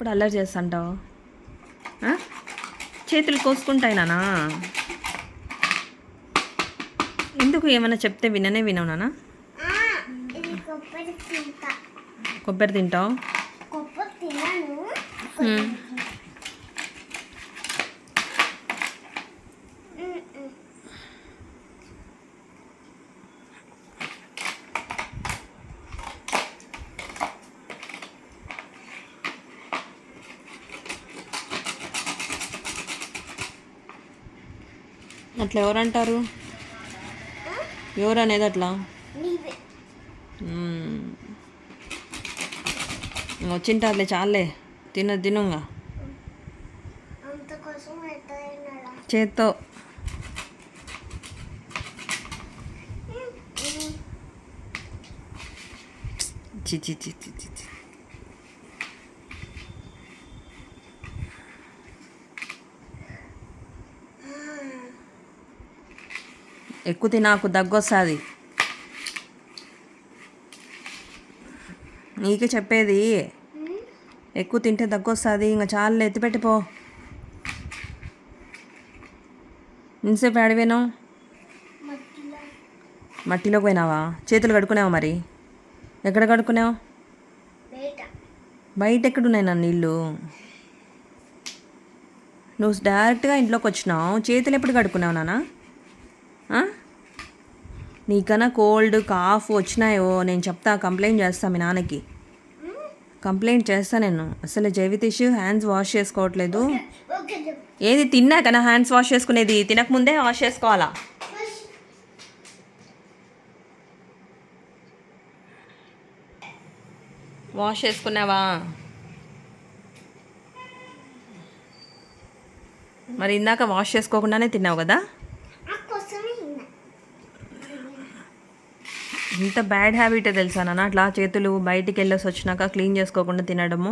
ఎప్పుడు అల్లరి చేస్తుంటావు? చేతులు కోసుకుంటాయి నానా. ఎందుకు ఏమైనా చెప్తే వినవు నానా? కొబ్బరి తింటావు? అట్లా ఎవరంటారు? ఎవరు అనేది అట్లా? వచ్చింటారులే, చాలే. తినుగా చేత్తో. చిచి చిచి చిచి. ఎక్కువ తినాకు, దగ్గొస్తుంది. నీకే చెప్పేది, ఎక్కువ తింటే దగ్గొస్తుంది. ఇంకా చాలా ఎత్తిపెట్టిపో. ఇంతసేపు ఆడిపోయినావు? మట్టిలోకి పోయినావా? చేతులు కడుక్కున్నావా? మరి ఎక్కడ కడుక్కున్నావు? బయట ఎక్కడున్నాయి నా నీళ్ళు? నువ్వు డైరెక్ట్గా ఇంట్లోకి వచ్చినావు, చేతులు ఎప్పుడు కడుక్కున్నావు నాన్న? నీకన్నా కోల్డ్ కాఫ్ వచ్చినాయో నేను చెప్తా, కంప్లైంట్ చేస్తా మీ నాన్నకి. కంప్లైంట్ చేస్తా నేను. అసలు జైవితీష్ హ్యాండ్స్ వాష్ చేసుకోవట్లేదు. ఏది తిన్నాకనా హ్యాండ్స్ వాష్ చేసుకునేది? తినకముందే వాష్ చేసుకోవాలా? వాష్ చేసుకున్నావా? మరి ఇందాక వాష్ చేసుకోకుండానే తిన్నావు కదా? ఇంత బ్యాడ్ హ్యాబిటే తెలుసా నాన్న అట్లా చేతులు బయటికి వెళ్ళేసి వచ్చినాక క్లీన్ చేసుకోకుండా తినడము.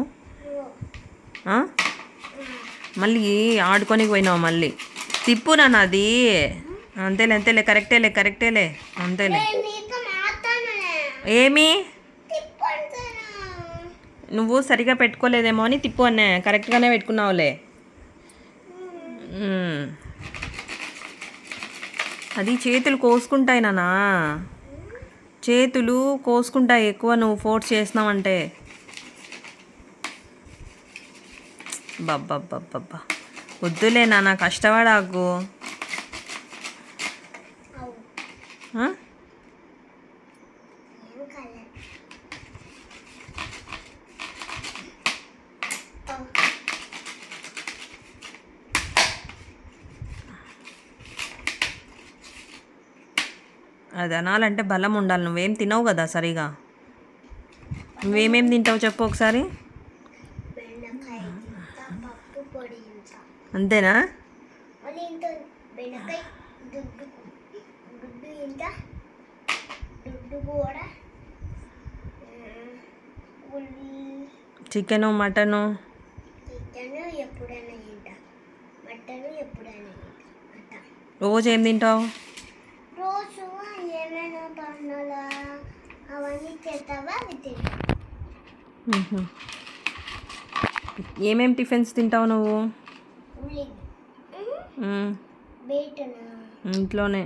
మళ్ళీ ఆడుకొని పోయినావు మళ్ళీ. తిప్పు నాన్న అది. అంతేలే కరెక్టేలే అంతేలే. ఏమి నువ్వు సరిగా పెట్టుకోలేదేమో అని తిప్పు అనే. కరెక్ట్గానే పెట్టుకున్నావులే. అది చేతులు కోసుకుంటాయి నాన్న, చేతులు కోసుకుంటాయి ఎక్కువ నువ్వు ఫోర్స్ చేసినావంటే. బాబ్బా వద్దులే నాన్న, కష్టపడాకు. అది అనాలంటే బలం ఉండాలి. నువ్వేం తినవు కదా సరిగా. నువ్వేమేం తింటావు చెప్పు ఒకసారి. అంతేనా? చికెను మటను రోజు ఏం తింటావు? ఏమేం టిఫిన్స్ తింటావు నువ్వు? ఇంట్లోనే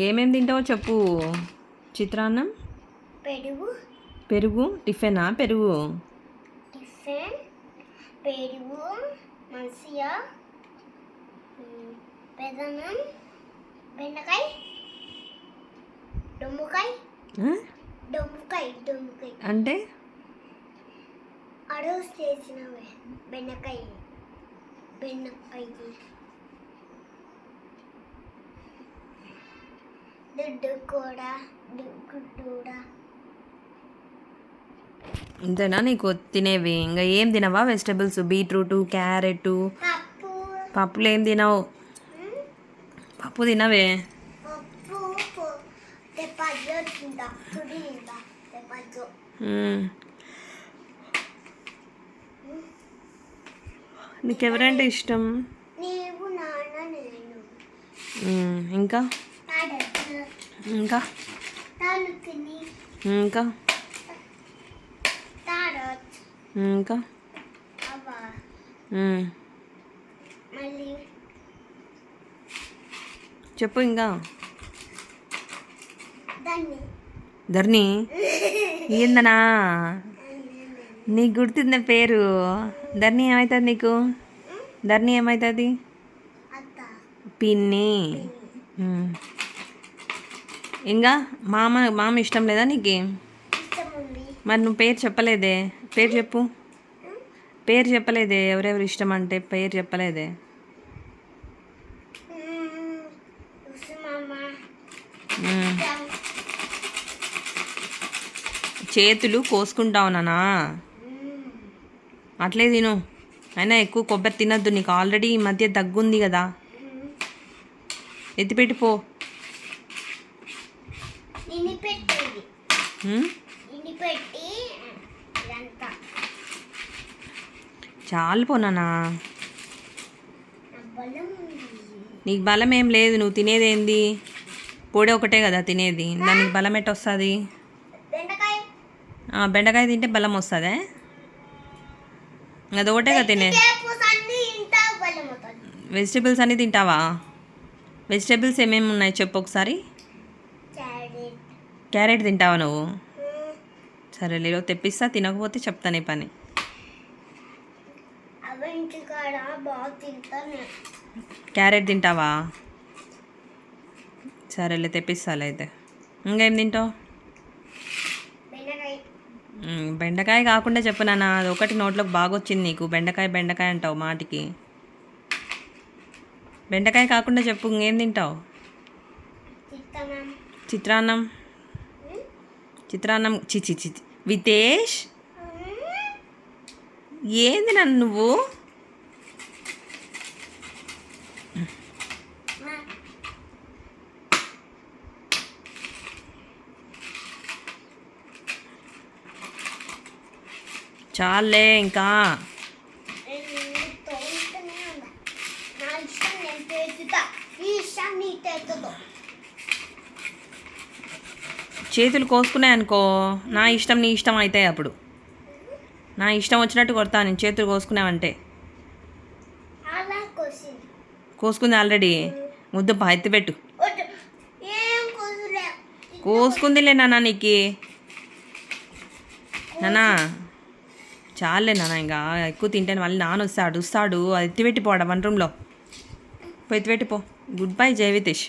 ఏమేం తింటావో చెప్పు. చిత్రాన్నం, పెరుగు టిఫినా? పెరుగు మంచిగా పెదనం, బెండకాయ, దొమ్మకాయ అంటే అడోస్ చేసినవే. బెండకాయ గుడ్డు కూడా. ఇంతేనా నీకు తినేవి? ఇంకా ఏం తినవా? వెజిటబుల్స్, బీట్రూట్, క్యారెట్, పప్పులు ఏం తినవు? పప్పు తినవే? నీకెవరంటే ఇష్టం? ఇంకా ఇంకా ఇంకా ఇంకా అవ్వ ఉమ్. మళ్ళీ చెప్పు ఇంకా దాన్ని ధర్ని ఏందనా నీకు గుర్తుందా పేరు ధర్ని ఏమవుతుంది నీకు ధర్ని ఏమవుతుంది అత్త పిన్ని ఉమ్. ఇంకా మామ ఇష్టం లేదా నీకు ఇష్టం ఉంది మరి నువ్వు పేరు చెప్పలేదే పేరు చెప్పు పేరు చెప్పలేదే ఎవరెవరు ఇష్టం అంటే పేరు చెప్పలేదే ఉసుమమ్మ ఉమ్. చేతులు కోసుకుంటావు నానా అట్లే తిను అయినా ఎక్కువ కొబ్బరి తినద్దు నీకు ఆల్రెడీ ఈ మధ్య దగ్గుంది కదా ఎత్తిపెట్టిపో నిన్ను పెట్టేది ఉమ్? నిన్ను పెట్టి ఇదంతా చాలు పో నానా నా బలం ఉంది నీకు బలం ఏం లేదు నువ్వు తినేది ఏంది పొడి ఒకటే కదా తినేది దానికి బలం ఎట్ట వస్తుంది బెండకాయ బెండకాయ తింటే బలం వస్తుందే అది ఒకటే కదా తినే టేపుస్ అన్ని ఇంత బలం అవుతుంది వెజిటేబుల్స్ అన్నీ తింటావా వెజిటేబుల్స్ ఏమేమి ఉన్నాయి చెప్పు ఒకసారి క్యారెట్ క్యారెట్ తింటావా నువ్వు సరే లేదో తెప్పిస్తా తినకపోతే చెప్తాను ఈ పని అవి ఇంటికాడ బాగా తింటాను క్యారెట్ తింటావా సరేలే తెప్పిస్తాలే అయితే ఇంకేం తింటావు బెండకాయ బెండకాయ కాకుండా చెప్పు నాన్న అది ఒకటి నోట్లోకి బాగా వచ్చింది నీకు బెండకాయ బెండకాయ అంటావు మాటికి బెండకాయ కాకుండా చెప్పు ఇంకేం తింటావు చిత్తనం చిత్రాన్నం చిత్రాన్నం చిచి చిచి వితేష్ ఏంది నన్ను నువ్వు చాలే ఇంకా తోలుతూనే ఉన్నా నా ఇష్టం నేను తెచ్చుతా ఈ ఇష్టం నీ తెచ్చుతో చేతులు కోసుకున్నాయి అనుకో నా ఇష్టం నీ ఇష్టం అవుతాయి అప్పుడు నా ఇష్టం వచ్చినట్టు కొడతా నేను చేతులు కోసుకున్నావంటే అలా కోసింది కోసుకుంది ఆల్రెడీ ముద్దు ఎత్తిపెట్టు వద్దు ఏం కోసులే కోసుకుందిలే నాన్న నీకు నానా చాలే నాన్న ఇంకా ఎక్కువ తింటే మళ్ళీ నాన్న వస్తాడు అడుస్తాడు అది ఎత్తిపెట్టిపోడా 1 రూమ్లో పోయి ఎత్తిపెట్టిపో గుడ్ బై జయవితేష్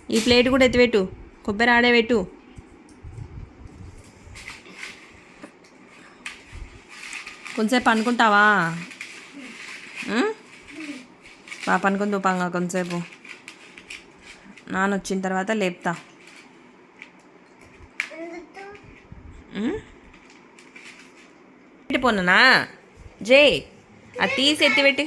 ఈ ప్లేట్ కూడా ఎత్తిపెట్టు కొబ్బరి ఆడే పెట్టు కొంతసేపు అనుకుంటావా పాప అనుకుంది పంగా కొంతసేపు నాన్న వచ్చిన తర్వాత లేపుతా పెట్టిపోనా జై అది తీసి ఎత్తిపెట్టి